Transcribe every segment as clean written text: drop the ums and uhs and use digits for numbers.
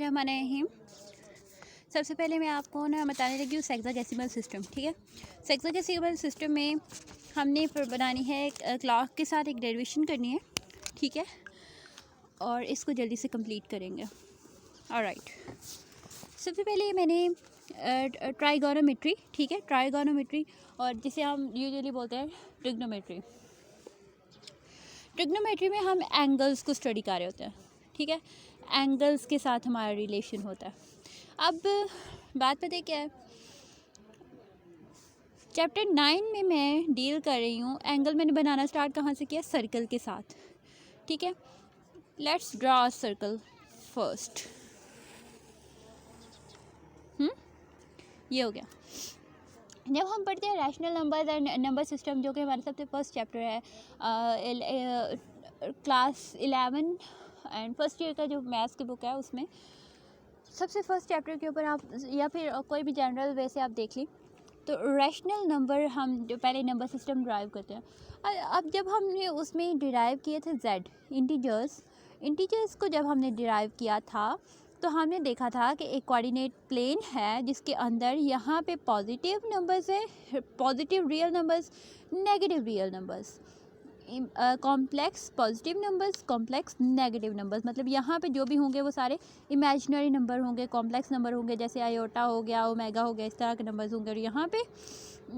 बिस्मिल्लाहिर्रहमानिर्रहीम। सबसे पहले मैं आपको ना बताने लगी हूँ सेक्साडेसिमल सिस्टम। ठीक है, सेक्साडेसिमल सिस्टम में हमने बनानी है क्लॉक के साथ एक डेरिवेशन करनी है। ठीक है, और इसको जल्दी से कंप्लीट करेंगे। ऑलराइट, सबसे पहले मैंने ट्राइगोनोमेट्री, ठीक है, ट्राइगोनोमेट्री और जिसे हम यूजुअली बोलते हैं ट्रिग्नोमेट्री। ट्रिग्नोमेट्री में हम एंगल्स को स्टडी कर रहे होते हैं। ठीक है, एंगल्स के साथ हमारा रिलेशन होता है। अब बात पता है क्या है, चैप्टर 9 में मैं डील कर रही हूँ एंगल। मैंने बनाना स्टार्ट कहाँ से किया? सर्कल के साथ। ठीक है, let's draw a circle first. ये हो गया। जब हम पढ़ते हैं rational numbers and number system, जो कि हमारे सबसे फर्स्ट चैप्टर है क्लास 11 एंड फर्स्ट ईयर का जो मैथ्स की बुक है, उसमें सबसे फर्स्ट चैप्टर के ऊपर आप या फिर कोई भी जनरल वे से आप देख ली तो रैशनल नंबर हम जो पहले नंबर सिस्टम ड्राइव करते हैं। अब जब हमने उसमें डिराइव किए थे जेड इंटीजर्स को जब हमने डिराइव किया था तो हमने देखा था कि एक कोऑर्डिनेट प्लेन है जिसके अंदर यहाँ पे पॉजिटिव नंबर्स है, positive real numbers, negative real numbers, complex positive numbers, complex negative numbers. मतलब यहाँ पे जो भी होंगे वो सारे इमेजिनरी नंबर होंगे, कॉम्प्लेक्स नंबर होंगे, जैसे आयोटा हो गया, ओमेगा हो गया, इस तरह के नंबर्स होंगे। और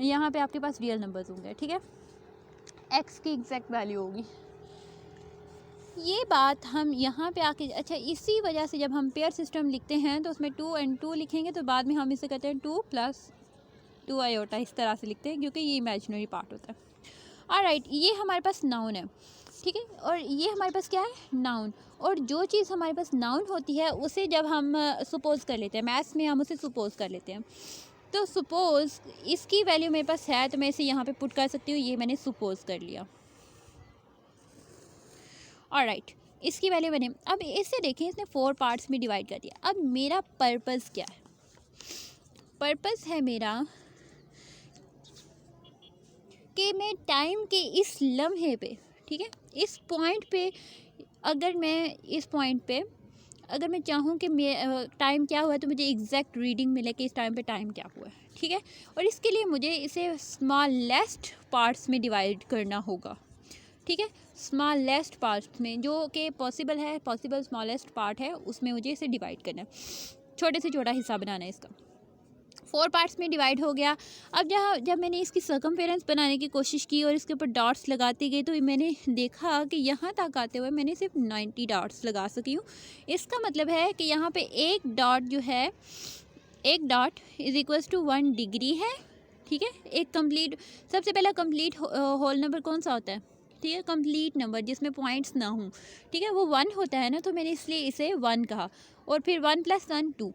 यहाँ पे आपके पास रियल नंबर्स होंगे। ठीक है, एक्स की एग्जैक्ट वैल्यू होगी। ये बात हम यहाँ पे आके, अच्छा, इसी वजह से जब हम पेयर सिस्टम लिखते हैं तो उसमें 2 और 2 लिखेंगे तो बाद में हम इसे कहते हैं 2 + 2 आयोटा, इस तरह से लिखते हैं क्योंकि ये इमेजिनरी पार्ट होता है। ऑलराइट, ये हमारे पास नाउन है। ठीक है, और ये हमारे पास क्या है? नाउन। और जो चीज़ हमारे पास नाउन होती है उसे जब हम सपोज़ कर लेते हैं, मैथ्स में हम उसे सपोज़ कर लेते हैं। तो सपोज़ इसकी वैल्यू मेरे पास है तो मैं इसे यहाँ पे पुट कर सकती हूँ। ये मैंने सपोज़ कर लिया। ऑलराइट, इसकी वैल्यू मैंने, अब इसे देखें, इसने 4 पार्ट्स में डिवाइड कर दिया। अब मेरा पर्पज़ क्या है? पर्पज़ है मेरा कि मैं टाइम के इस लम्हे पे, ठीक है, इस पॉइंट पे, अगर मैं चाहूँ कि टाइम क्या हुआ है तो मुझे एग्जैक्ट रीडिंग मिले कि इस टाइम पे टाइम क्या हुआ है। ठीक है, और इसके लिए मुझे इसे स्मॉलेस्ट पार्ट्स में डिवाइड करना होगा। ठीक है, स्मॉलेस्ट पार्ट्स में, जो कि पॉसिबल स्मॉलेस्ट पार्ट है उसमें मुझे इसे डिवाइड करना है, छोटे से छोटा हिस्सा बनाना है इसका। 4 पार्ट्स में डिवाइड हो गया। अब जब मैंने इसकी सर्कमफेरेंस बनाने की कोशिश की और इसके ऊपर डॉट्स लगाती गई तो मैंने देखा कि यहाँ तक आते हुए मैंने सिर्फ 90 डॉट्स लगा सकी हूँ। इसका मतलब है कि यहाँ पे एक डॉट जो है, एक डॉट = 1 डिग्री है। ठीक है, एक कंप्लीट, सबसे पहला कंप्लीट होल नंबर कौन सा होता है? ठीक है, कंप्लीट नंबर जिसमें पॉइंट्स ना हों। ठीक है, वो 1 होता है ना, तो मैंने इसलिए इसे 1 कहा। और फिर 1 + 1 2।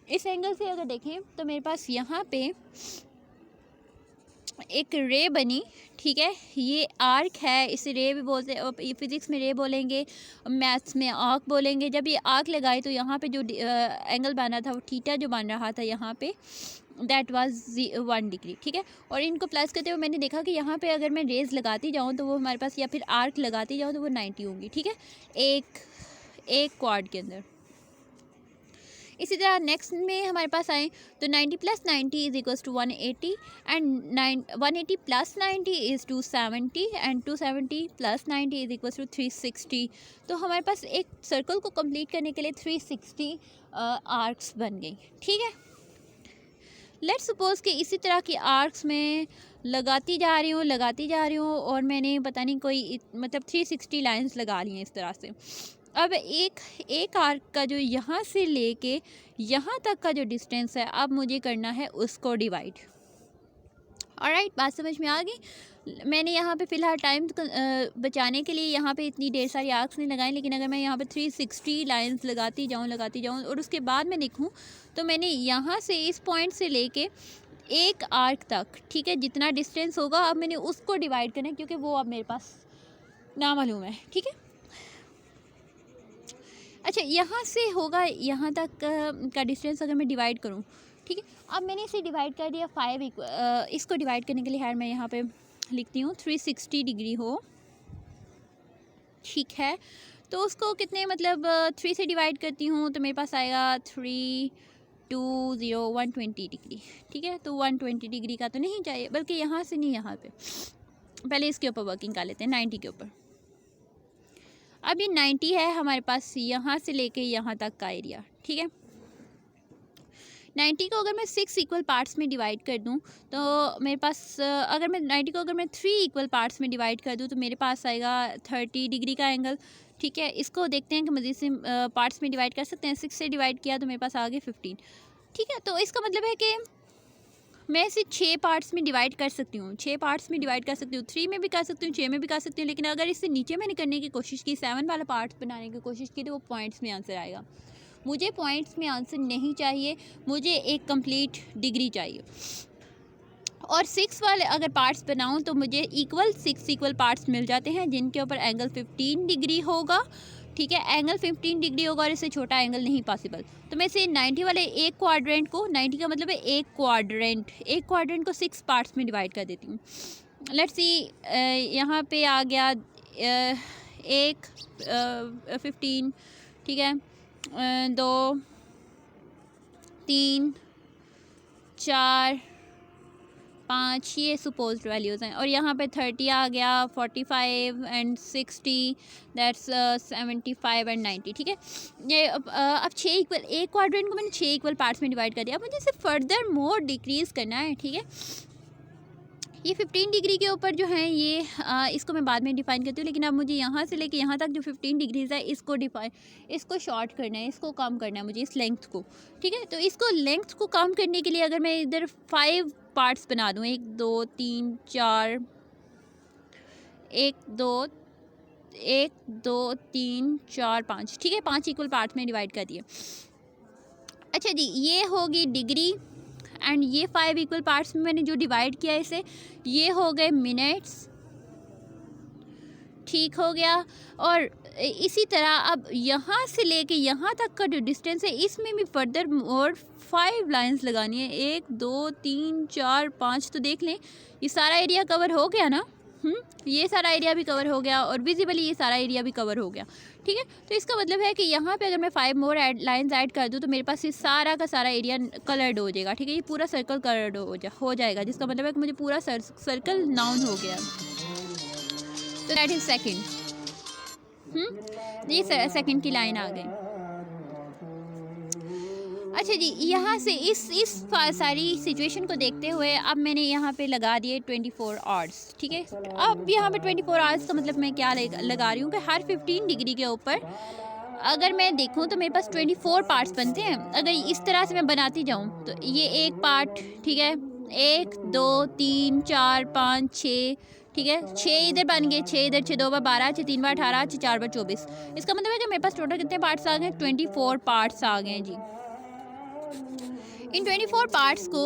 इस एंगल से अगर देखें तो मेरे पास यहाँ पे एक रे बनी। ठीक है, ये आर्क है, इसे रे भी बोलते हैं, फिज़िक्स में रे बोलेंगे, मैथ्स में आर्क बोलेंगे। जब ये आर्क लगाई तो यहाँ पे जो एंगल बना था वो थीटा जो बन रहा था यहाँ पे, दैट वाज 1 डिग्री। ठीक है, और इनको प्लस करते हुए मैंने देखा कि यहाँ पे अगर मैं रेज लगाती जाऊँ तो वो हमारे पास, या फिर आर्क लगाती जाऊँ तो वो 90 होंगी। ठीक है, एक क्वाड के अंदर। इसी तरह नेक्स्ट में हमारे पास आए तो 90 + 90 = 180 एंड 180 + 90 = 270 एंड 270 + 90 = 360। तो हमारे पास एक सर्कल को कंप्लीट करने के लिए 360 आर्क्स बन गई। ठीक है, लेट्स सपोज कि इसी तरह की आर्क्स में लगाती जा रही हूँ और मैंने पता नहीं कोई मतलब 360 लाइंस लगा ली हैं इस तरह से। अब एक आर्क का जो यहाँ से लेके यहाँ तक का जो डिस्टेंस है, अब मुझे करना है उसको डिवाइड। ऑलराइट, बात समझ में आ गई? मैंने यहाँ पे फ़िलहाल टाइम बचाने के लिए यहाँ पे इतनी ढेर सारी आर्क्स नहीं लगाई, लेकिन अगर मैं यहाँ पे 360 लाइंस लगाती जाऊँ और उसके बाद मैं देखूँ तो मैंने यहाँ से इस पॉइंट से लेके एक आर्क तक, ठीक है, जितना डिस्टेंस होगा अब मैंने उसको डिवाइड करना है क्योंकि वो अब मेरे पास नामालूम है। ठीक है, अच्छा, यहाँ से होगा यहाँ तक का डिस्टेंस अगर मैं डिवाइड करूँ। ठीक है, अब मैंने इसे डिवाइड कर दिया 5 इसको डिवाइड करने के लिए मैं यहाँ पे लिखती हूँ 360 डिग्री हो। ठीक है, तो उसको कितने मतलब 3 से डिवाइड करती हूँ तो मेरे पास आएगा 3 2 0 120 डिग्री। ठीक है, तो 120 डिग्री का तो नहीं चाहिए, बल्कि यहाँ से नहीं, यहाँ पे पहले इसके ऊपर वर्किंग कर लेते हैं 90 के ऊपर। अब ये 90 है हमारे पास यहाँ से लेके यहाँ तक का एरिया। ठीक है, 90 को अगर मैं 6 इक्वल पार्ट्स में डिवाइड कर दूं तो मेरे पास अगर मैं 90 को अगर मैं 3 इक्वल पार्ट्स में डिवाइड कर दूं तो मेरे पास आएगा 30 डिग्री का एंगल। ठीक है, इसको देखते हैं कि मज़ीद से पार्ट्स में डिवाइड कर सकते हैं। 6 से डिवाइड किया तो मेरे पास आ गए 15। ठीक है, तो इसका मतलब है कि मैं इसे 6 पार्ट्स में डिवाइड कर सकती हूँ, 6 पार्ट्स में डिवाइड कर सकती हूँ, 3 में भी कर सकती हूँ, 6 में भी कर सकती हूँ। लेकिन अगर इससे नीचे मैंने करने की कोशिश की, 7 वाला पार्ट्स बनाने की कोशिश की, तो वो पॉइंट्स में आंसर आएगा। मुझे पॉइंट्स में आंसर नहीं चाहिए, मुझे एक कंप्लीट डिग्री चाहिए। और 6 वाले अगर पार्ट्स बनाऊं तो मुझे 6 इक्वल पार्ट्स मिल जाते हैं जिनके ऊपर एंगल 15 डिग्री होगा। ठीक है, एंगल 15 डिग्री होगा और इससे छोटा एंगल नहीं पॉसिबल। तो मैं इसे 90 वाले एक क्वाड्रेंट को, 90 का मतलब है एक क्वाड्रेंट को 6 पार्ट्स में डिवाइड कर देती हूँ। लेट्स सी, यहाँ पे आ गया 15। ठीक है, 2 3 4 5 ये सपोज्ड वैल्यूज़ हैं। और यहाँ पे 30 आ गया, 45 एंड 60, दैट्स 75 एंड 90। ठीक है, ये अब 6 इक्वल, एक क्वाड्रेंट को मैंने 6 इक्वल पार्ट्स में डिवाइड कर दिया। अब मुझे इसे फर्दर मोर डिक्रीज़ करना है। ठीक है, ये 15 डिग्री के ऊपर जो है ये इसको मैं बाद में डिफ़ाइन करती हूँ, लेकिन अब मुझे यहाँ से लेके यहाँ तक जो 15 डिग्रीज़ है इसको शॉर्ट करना है, इसको कम करना है मुझे, इस लेंथ को। ठीक है, तो इसको लेंथ को कम करने के लिए अगर मैं इधर 5 पार्ट्स बना दूँ, 1 2 3 4, 1 2 3 4 5। ठीक है, 5 इक्वल पार्ट्स में डिवाइड कर दिए। अच्छा जी, ये होगी डिग्री एंड ये 5 इक्वल पार्ट्स में मैंने जो डिवाइड किया इसे, ये हो गए मिनट्स। ठीक हो गया। और इसी तरह अब यहाँ से लेके यहाँ तक का जो डिस्टेंस है इसमें भी फर्दर और 5 लाइंस लगानी है, 1 2 3 4 5। तो देख लें ये सारा एरिया कवर हो गया ना। ये सारा एरिया भी कवर हो गया और विजिबली ये सारा एरिया भी कवर हो गया। ठीक है, तो इसका मतलब है कि यहाँ पे अगर मैं 5 मोर लाइंस ऐड कर दूँ तो मेरे पास ये सारा का सारा एरिया कलर्ड हो जाएगा। ठीक है, ये पूरा सर्कल कलर्ड हो जाएगा, जिसका मतलब है कि मुझे पूरा सर्कल नाउन हो गया। तो दैट इज़ सेकंड। ये सेकंड की लाइन आ गई। अच्छा जी, यहाँ से इस सारी सिचुएशन को देखते हुए अब मैंने यहाँ पे लगा दिए 24 आवर्स। ठीक है, अब यहाँ पे 24 आवर्स का मतलब मैं क्या लगा रही हूँ कि हर 15 डिग्री के ऊपर अगर मैं देखूँ तो मेरे पास 24 पार्ट्स बनते हैं। अगर इस तरह से मैं बनाती जाऊँ तो ये एक पार्ट, ठीक है, 1 2 3 4 5 6, ठीक है, 6 इधर बन गए, 6 इधर, 6 2 बार 12, 6 3 बार 18, 6 4 बार 24। इसका मतलब है कि मेरे पास टोटल कितने पार्ट्स आ गए? 24 पार्ट्स आ गए जी। इन 24 पार्ट्स को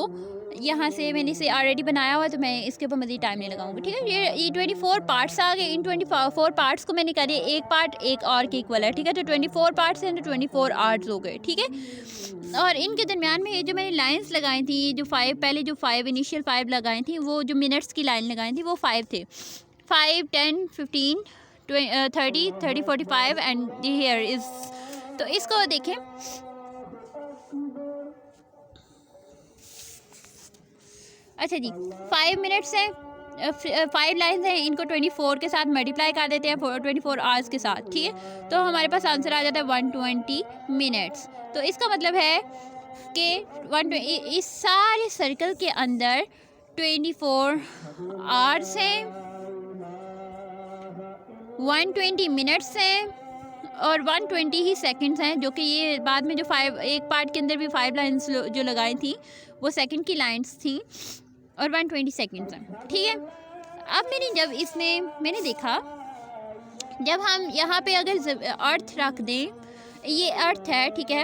यहाँ से मैंने इसे ऑलरेडी बनाया हुआ है तो मैं इसके ऊपर मज़ीद टाइम नहीं लगाऊंगी। ठीक है, ये 24 पार्ट्स आ गए। इन 24 पार्ट्स को मैंने कर एक पार्ट एक और के इक्वल है। ठीक है, तो 24 पार्ट्स हैं तो 24 आवर्स हो गए। ठीक है, और इनके दरमियान में ये जो मैंने लाइंस लगाई थी, जो 5 पहले जो 5 इनिशियल 5 लगाई थी, वो जो मिनट्स की लाइन लगाई थी वो 5 थे। 5 10 15 30 30 45 एंड हियर इज़। तो इसको देखें, अच्छा जी, 5 मिनट्स हैं, 5 लाइन्स हैं, इनको 24 के साथ मल्टीप्लाई कर देते हैं 24 आवर्स के साथ। ठीक है, तो हमारे पास आंसर आ जाता है 120 मिनट्स। तो इसका मतलब है कि 120 इस सारे सर्कल के अंदर 24 आवर्स हैं, 120 मिनट्स हैं और 120 ही सेकंड्स हैं, जो कि ये बाद में जो 5 एक पार्ट के अंदर भी 5 लाइन्स जो लगाई थी वो सेकंड की लाइन्स थी और 120 सेकंड्स हैं। ठीक है, अब मैंने देखा जब हम यहाँ पे अगर अर्थ रख दें, ये अर्थ है, ठीक है,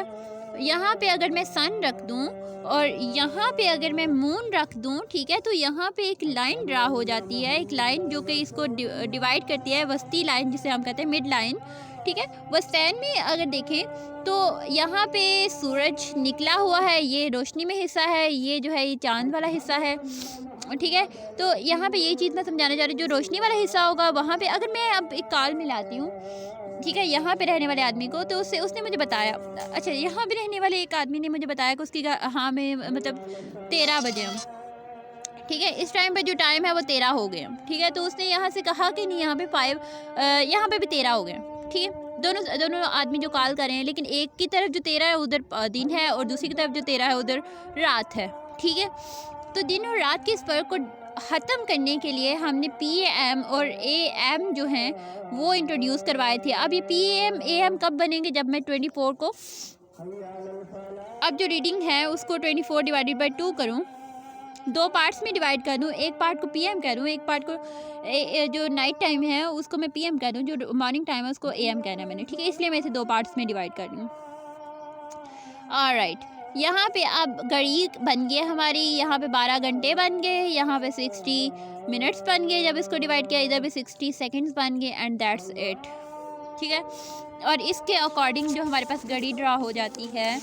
यहाँ पे अगर मैं सन रख दूँ और यहाँ पे अगर मैं मून रख दूँ, ठीक है, तो यहाँ पे एक लाइन ड्रा हो जाती है, एक लाइन जो कि इसको डिवाइड करती है, वस्ती लाइन जिसे हम कहते हैं मिड लाइन। ठीक है, वस्तान में अगर देखें तो यहाँ पे सूरज निकला हुआ है, ये रोशनी में हिस्सा है, ये जो है ये चांद वाला हिस्सा है। ठीक है, तो यहाँ पे ये चीज़ मैं समझाना चाह रही हूँ, जो रोशनी वाला हिस्सा होगा वहाँ पे अगर मैं अब एक काल मिलाती हूँ, ठीक है, यहाँ पे रहने वाले आदमी को, तो उसने मुझे बताया, अच्छा यहाँ पे रहने वाले एक आदमी ने मुझे बताया कि उसकी हाँ में मतलब 13 बजे हम, ठीक है, इस टाइम पे जो टाइम है वो 13 हो गए, ठीक है। तो उसने यहाँ से कहा कि नहीं यहाँ पे 5, यहाँ पे भी 13 हो गए, ठीक है। दोनों आदमी जो कॉल कर रहे हैं, लेकिन एक की तरफ जो 13 है उधर दिन है और दूसरी की तरफ जो 13 है उधर रात है, ठीक है। तो दिन और रात के इस फ़र्क को ख़त्म करने के लिए हमने PM और AM जो हैं वो इंट्रोड्यूस करवाए थे। अब ये PM AM कब बनेंगे, जब मैं 24 को, अब जो रीडिंग है उसको 24 डिवाइडेड बाई 2 करूँ, 2 पार्ट्स में डिवाइड कर दूँ, एक पार्ट को PM कह दूँ, एक पार्ट को जो नाइट टाइम है उसको मैं PM कह दूँ, जो मॉर्निंग टाइम है उसको AM कहना है मैंने, ठीक है। इसलिए मैं इसे 2 पार्ट्स में डिवाइड कर दूँ। ऑलराइट, यहाँ पे अब घड़ी बन गई हमारी, यहाँ पे 12 घंटे बन गए, यहाँ पे 60 मिनट्स बन गए, जब इसको डिवाइड किया इधर भी 60 सेकंड्स बन गए, एंड दैट्स इट, ठीक है। और इसके अकॉर्डिंग जो हमारे पास घड़ी ड्रा हो जाती है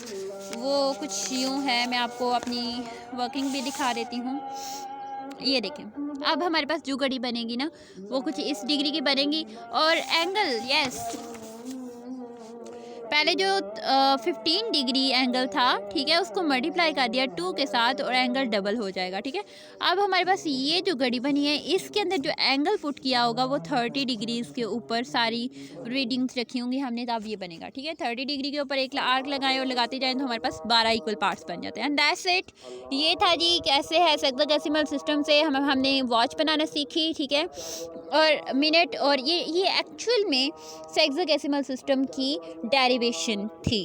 वो कुछ यूँ है, मैं आपको अपनी वर्किंग भी दिखा देती हूँ। ये देखें, अब हमारे पास जो घड़ी बनेगी ना वो कुछ इस डिग्री की बनेगी, और एंगल, यस, पहले जो 15 डिग्री एंगल था, ठीक है, उसको मल्टीप्लाई कर दिया 2 के साथ और एंगल डबल हो जाएगा, ठीक है। अब हमारे पास ये जो घड़ी बनी है इसके अंदर जो एंगल पुट किया होगा वो 30 डिग्रीज़ के ऊपर सारी रीडिंग्स रखी होंगी हमने, तब ये बनेगा, ठीक है। 30 डिग्री के ऊपर एक आर्क लगाएं और लगाते जाएं तो हमारे पास 12 इक्वल पार्ट्स बन जाते हैं, एंड दैट्स इट। ये था जी कैसे है हेक्साडेसिमल सिस्टम से हमने वॉच बनाना सीखी, ठीक है, और मिनट, और ये एक्चुअल में हेक्साडेसिमल सिस्टम की डेरिवेशन थी।